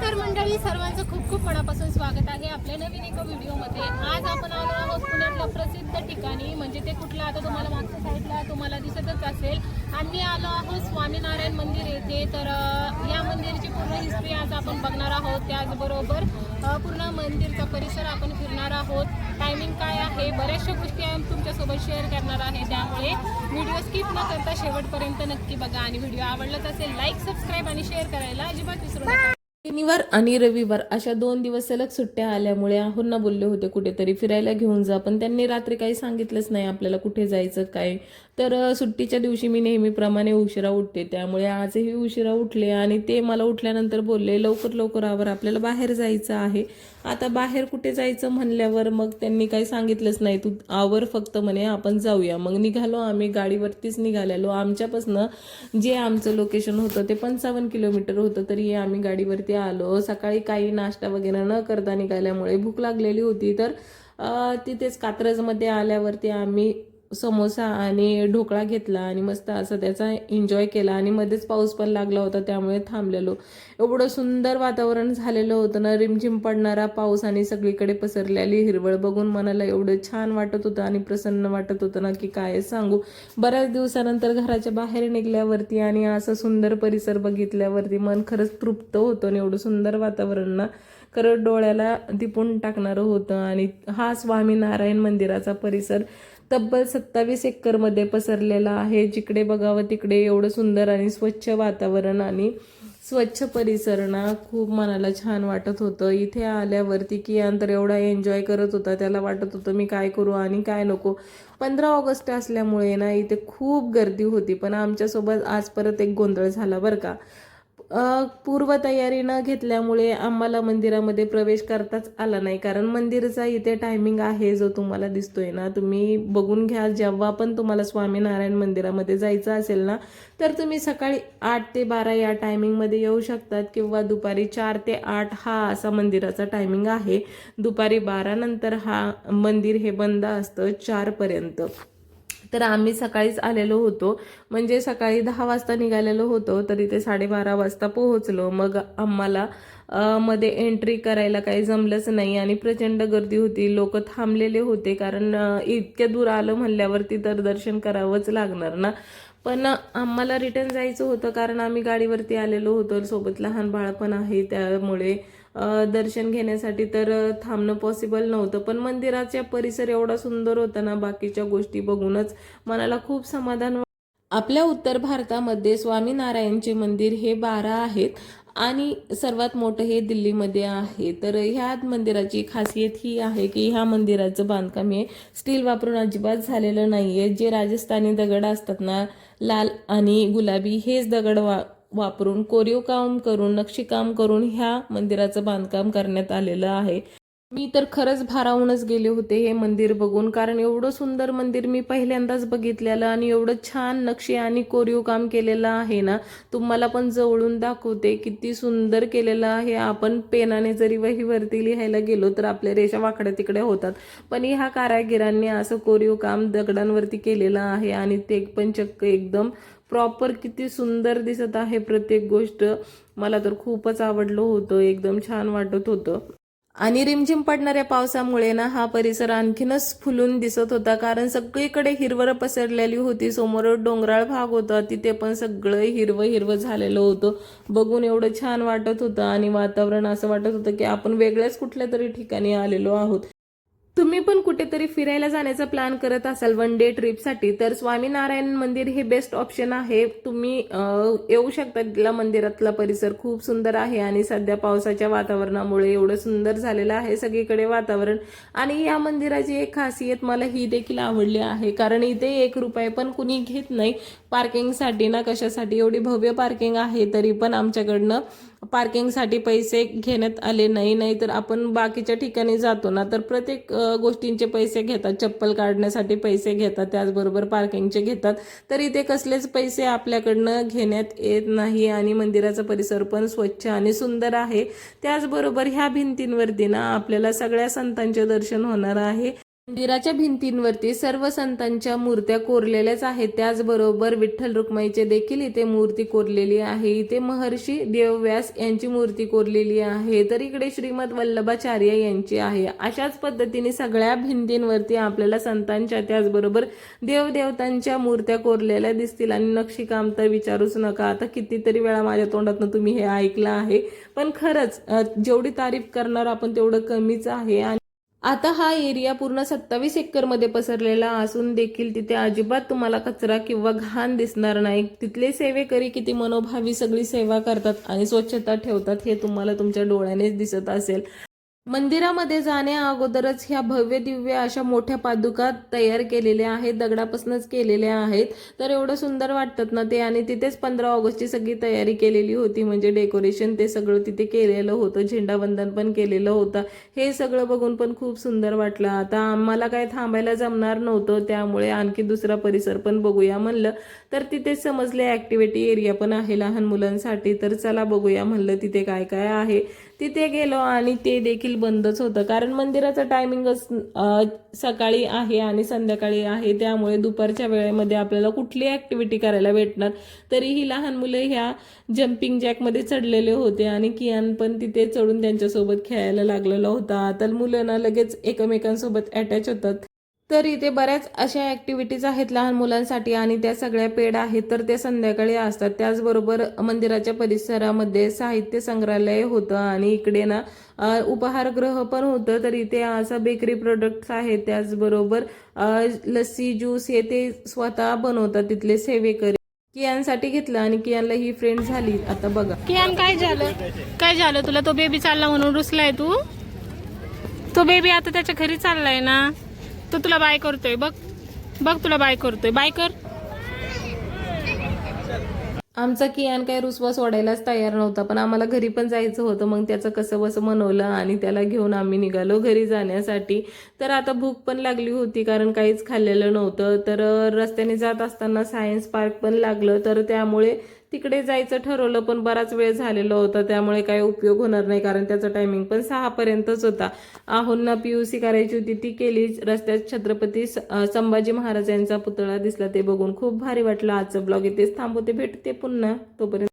नमस्कार मंडळी, सर्वांचं खूप खूप मनापासून स्वागत आहे आपल्या नवीन एका व्हिडिओमध्ये। आज आपण आलो आहोत पुण्यातल्या प्रसिद्ध ठिकाणी, म्हणजे ते कुठलं आता तुम्हाला मागच्या साईडला तुम्हाला दिसतच असेल। आम्ही आलो आहोत स्वामीनारायण मंदिर येथे। तर या मंदिराची पूर्ण हिस्ट्री आज आपण बघणार आहोत। त्याचबरोबर पूर्ण मंदिरचा परिसर आपण फिरणार आहोत। टायमिंग काय आहे, बऱ्याचशा गोष्टी आम्ही तुमच्यासोबत शेअर करणार आहे, त्यामुळे व्हिडिओ स्किप न करता शेवटपर्यंत नक्की बघा। आणि व्हिडिओ आवडलाच असेल लाईक, सबस्क्राईब आणि शेअर करायला अजिबात विसरू नका। शनिवार आणि रविवार अशा 2 दिवस सलग सुट्ट्या आल्यामुळे आहोंना बोलले होते कुठेतरी फिरायला घेऊन जा, पण त्यांनी रात्री काही सांगितलंच नाही आपल्याला कुठे जायचं काय। तर सुट्टीच्या दिवशी मी नेहमीप्रमाणे उशिरा उठते, त्यामुळे आजही उशिरा उठले आणि ते मला उठल्यानंतर बोलले लवकर लवकर आवर, आपल्याला बाहेर जायचं आहे। आता बाहेर कुठे जायचं म्हणल्यावर मग त्यांनी काही सांगितलंच नाही, तू आवर फक्त म्हणे, आपण जाऊया। मग निघालो आम्ही, गाडीवरतीच निघालेलो। आमच्यापासनं जे आमचं लोकेशन होतं ते 55 किलोमीटर होतं, तरी आम्ही गाडीवरती आलो। सकाळी काही नाश्ता वगैरे न करता निघाल्यामुळे भूक लागलेली होती, तर तिथेच कात्रजमध्ये आल्यावरती आम्ही समोसा आणि ढोकळा घेतला आणि मस्त असं त्याचा एन्जॉय केला। आणि मध्येच पाऊस पण लागला होता, त्यामुळे थांबलेलो। एवढं सुंदर वातावरण झालेलं होतं ना, रिमझिम पडणारा पाऊस आणि सगळीकडे पसरलेली हिरवळ बघून मनाला एवढं छान वाटत होतं आणि प्रसन्न वाटत होतं ना की काय सांगू। बऱ्याच दिवसानंतर घराच्या बाहेर निघल्यावरती आणि असं सुंदर परिसर बघितल्यावरती मन खरंच तृप्त होतं आणि एवढं सुंदर वातावरण ना खरं डोळ्याला दिपून टाकणारं होतं। आणि हा स्वामीनारायण मंदिराचा परिसर तब्बल 27 एकरमध्ये पसरलेला आहे। जिकडे बघावं तिकडे एवढं सुंदर आणि स्वच्छ वातावरण आणि स्वच्छ परिसर ना खूप मनाला छान वाटत होतं। इथे आल्यावरती की अंतर एवढा एन्जॉय करत होता, त्याला वाटत होतं मी काय करू आणि काय नको। 15 ऑगस्ट असल्यामुळे ना इथे खूप गर्दी होती, पण आमच्यासोबत आज परत एक गोंधळ झाला बरं का। पूर्वतयारी न घेतल्यामुळे आम्हाला मंदिरामध्ये प्रवेश करताच आला नाही, कारण मंदिराचा इथे टायमिंग आहे जो तुम्हाला दिसतोय ना, तुम्ही बघून घ्या। जेव्हा पण तुम्हाला स्वामीनारायण मंदिरामध्ये जायचं असेल ना, तर तुम्ही सकाळी 8 ते 12 या टायमिंगमध्ये येऊ शकतात, किंवा दुपारी 4 ते 8 हा असा मंदिराचा टायमिंग आहे। दुपारी 12 नंतर हा मंदिर हे बंद असतं 4 पर्यंत। तर आम्ही सकाळीच आलेलो होतो, म्हणजे सकाळी 10 वाजता निघालेलो होतो, तर इथे 12:30 वाजता पोहोचलो। मग आम्हाला मध्ये एंट्री करायला काही जमलंच नाही आणि प्रचंड गर्दी होती, लोक थांबलेले होते, कारण इतक्या दूर आलं म्हणल्यावरती तर दर्शन करावंच लागणार ना। पण आम्हाला रिटर्न जायचं होतं, कारण आम्ही गाडीवरती आलेलो होतो, सोबत लहान बाळ पण आहे, त्यामुळे दर्शन घेण्यासाठी तर थांबणं पॉसिबल नव्हतं। पण मंदिराचा परिसर एवढा सुंदर होता ना, बाकीच्या गोष्टी बघूनच मनाला खूप समाधान। आपल्या उत्तर भारतामध्ये स्वामीनारायणचे मंदिर हे 12 आहेत आणि सर्वात मोठं हे दिल्लीमध्ये आहे। तर ह्या मंदिराची खासियत ही आहे की ह्या मंदिराचं बांधकाम हे स्टील वापरून अजिबात झालेलं नाहीये। जे राजस्थानी दगड असतात ना, लाल आणि गुलाबी, हेच दगड वापरून कोरीव काम करून, नक्षीकाम करून ह्या मंदिराचं बांधकाम करण्यात आलेलं आहे। मी तर खरंच भारावूनच गेले होते हे मंदिर बघून, कारण एवढं सुंदर मंदिर मी पहिल्यांदाच बघितलेलं आणि एवढं छान नक्षी आणि कोरीव काम केलेलं आहे ना। तुम्हाला पण जवळून दाखवते किती सुंदर केलेलं आहे। आपण पेनाने जरी वहीवरती लिहायला गेलो तर आपल्या रेषा वाकड्या तिकडे होतात, पण ह्या कारागिरांनी असं कोरीव काम दगडांवरती केलेलं आहे आणि ते पण चक्क एकदम प्रॉपर, किती सुंदर दिसत आहे प्रत्येक गोष्ट। मला तर खूपच आवडलं होतं, एकदम छान वाटत होतं। आणि रिमझिम पडणाऱ्या पावसामुळे ना हा परिसर आणखीनच फुलून दिसत होता, कारण सगळीकडे हिरवळ पसरलेली होती। समोर डोंगराळ भाग होता, तिथे पण सगळं हिरवं हिरवं झालेलं होतं। बघून एवढं छान वाटत होतं आणि वातावरण असं वाटत होतं की आपण वेगळ्याच कुठल्या तरी ठिकाणी आलेलो आहोत। तुम्ही पण कुठेतरी फिरायला जाण्याचा प्लॅन करत असाल वन डे ट्रिपसाठी, तर स्वामीनारायण मंदिर हे बेस्ट ऑप्शन आहे। तुम्ही येऊ शकता, तिथला मंदिरातला परिसर खूप सुंदर आहे आणि सध्या पावसाच्या वातावरणामुळे एवढं सुंदर झालेलं आहे सगळीकडे वातावरण। आणि या मंदिराची एक खासियत मला ही देखील आवडली आहे, कारण इथे 1 रुपया पण कुणी घेत नाही पार्किंगसाठी ना कशासाठी। एवढी भव्य पार्किंग आहे, तरी पण आमच्याकडनं पार्किंगसाठी पैसे घेण्यात आले नाही। नाहीतर आपण बाकीच्या ठिकाणी जातो ना, तर प्रत्येक गोष्टींचे पैसे घेतात, चप्पल काढण्यासाठी पैसे घेतात, त्याचबरोबर पार्किंगचे घेतात। तर इथे कसलेच पैसे आपल्याकडनं घेण्यात येत नाही आणि मंदिराचा परिसर पण स्वच्छ आणि सुंदर आहे। त्याचबरोबर ह्या भिंतींवरती ना आपल्याला सगळ्या संतांचे दर्शन होणार आहे। मंदिराच्या भिंतींवरती सर्व संतांच्या मूर्त्या कोरलेल्याच आहेत. त्याचबरोबर विठ्ठल रुक्माईचे देखील इथे मूर्ती कोरलेली आहे. इथे महर्षी देवव्यास यांची मूर्ती कोरलेली आहे, तर इकडे श्रीमद वल्लभाचार्य यांची आहे. अशाच पद्धतीने सगळ्या भिंतींवरती आपल्याला संतांच्या त्याचबरोबर देवदेवतांच्या मूर्त्या कोरलेल्या दिसतील. आणि नक्षीकाम तर विचारूच नका. आता कितीतरी वेळा माझ्या तोंडातून तुम्ही हे ऐकलं आहे, पण खरंच जेवढी तारीफ करणार आपण तेवढं कमीच आहे. आता हा एरिया पूर्ण 27 एकरमध्ये पसरलेला असून देखील तिथे अजिबात तुम्हाला कचरा किंवा घाण दिसणार नाही. तिथले सेवेकरी किती मनोभावी सगळी सेवा करतात आणि स्वच्छता ठेवतात हे तुम्हाला तुमच्या डोळ्यानेच दिसत असेल. मंदिरामध्ये जाण्या अगोदरच ह्या भव्य दिव्य अशा मोठ्या पादुका तयार केलेल्या आहेत, दगडापासूनच केलेल्या आहेत. तर एवढं सुंदर वाटतात ना ते. आणि तिथेच 15 ऑगस्टची सगळी तयारी केलेली होती, म्हणजे डेकोरेशन ते सगळं तिथे केलेलं होतं, झेंडावंदन पण केलेलं होतं. हे सगळं बघून पण खूप सुंदर वाटलं. आता आम्हाला काय थांबायला जमणार नव्हतं, त्यामुळे आणखी दुसरा परिसर पण बघूया म्हणलं. तर तिथेच समजले ॲक्टिव्हिटी एरिया पण आहे लहान मुलांसाठी. तर चला बघूया म्हणलं तिथे काय काय आहे. तिथे गेलो आणि ते देखील बंदच होतं, कारण मंदिराचं टायमिंगच सकाळी आहे आणि संध्याकाळी आहे. त्यामुळे दुपारच्या वेळेमध्ये आपल्याला कुठली ॲक्टिव्हिटी करायला भेटणार. तरीही लहान मुलं ह्या जम्पिंग जॅकमध्ये चढलेले होते आणि कियान पण तिथे चढून त्यांच्यासोबत खेळायला लागलेला होता. तर मुलं ना लगेच एकमेकांसोबत अटॅच होतात. तर इथे बऱ्याच अशा ॲक्टिव्हिटीज आहेत लहान मुलांसाठी आणि त्या सगळ्या पेड आहेत, तर ते संध्याकाळी असतात. त्याचबरोबर मंदिराच्या परिसरामध्ये साहित्य संग्रहालय होतं आणि इकडे ना उपहारगृह पण होतं. तर इथे असं बेकरी प्रोडक्ट्स आहेत, त्याचबरोबर लस्सी ज्यूस हे ते स्वतः बनवतात तिथले सेवेकरी. कियानसाठी घेतलं आणि कियानला ही फ्रेंड झाली. आता बघा कियान काय झालं तुला? तो बेबी चालला म्हणून रुसलाय तू? तो बेबी आता त्याच्या घरी चाललाय ना, तो तुला बाय करतोय. बघ बघ तुला बाय करतोय. बाय कर. आमचा कियान काय रुसवा सोडायलाच तयार नव्हता, पण आम्हाला घरी पण जायचं होतं. मग त्याचं कसं बसं मनवलं आणि त्याला घेऊन आम्ही निघालो घरी जाण्यासाठी. तर आता भूक पण लागली होती, कारण काहीच खाल्लेलं नव्हतं. तर रस्त्याने जात असताना सायन्स पार्क पण लागलं, तर त्यामुळे तिकडे जायचं ठरवलं. पण बराच वेळ झालेला होता, त्यामुळे काही उपयोग होणार नाही, कारण त्याचं टायमिंग पण 6 पर्यंतच होता. आहोंना PUC करायची होती, ती केली. रस्त्यात छत्रपती संभाजी महाराज यांचा पुतळा दिसला, ते बघून खूप भारी वाटलं. आजचं ब्लॉग इथेच थांबवते, भेटते पुन्हा. तोपर्यंत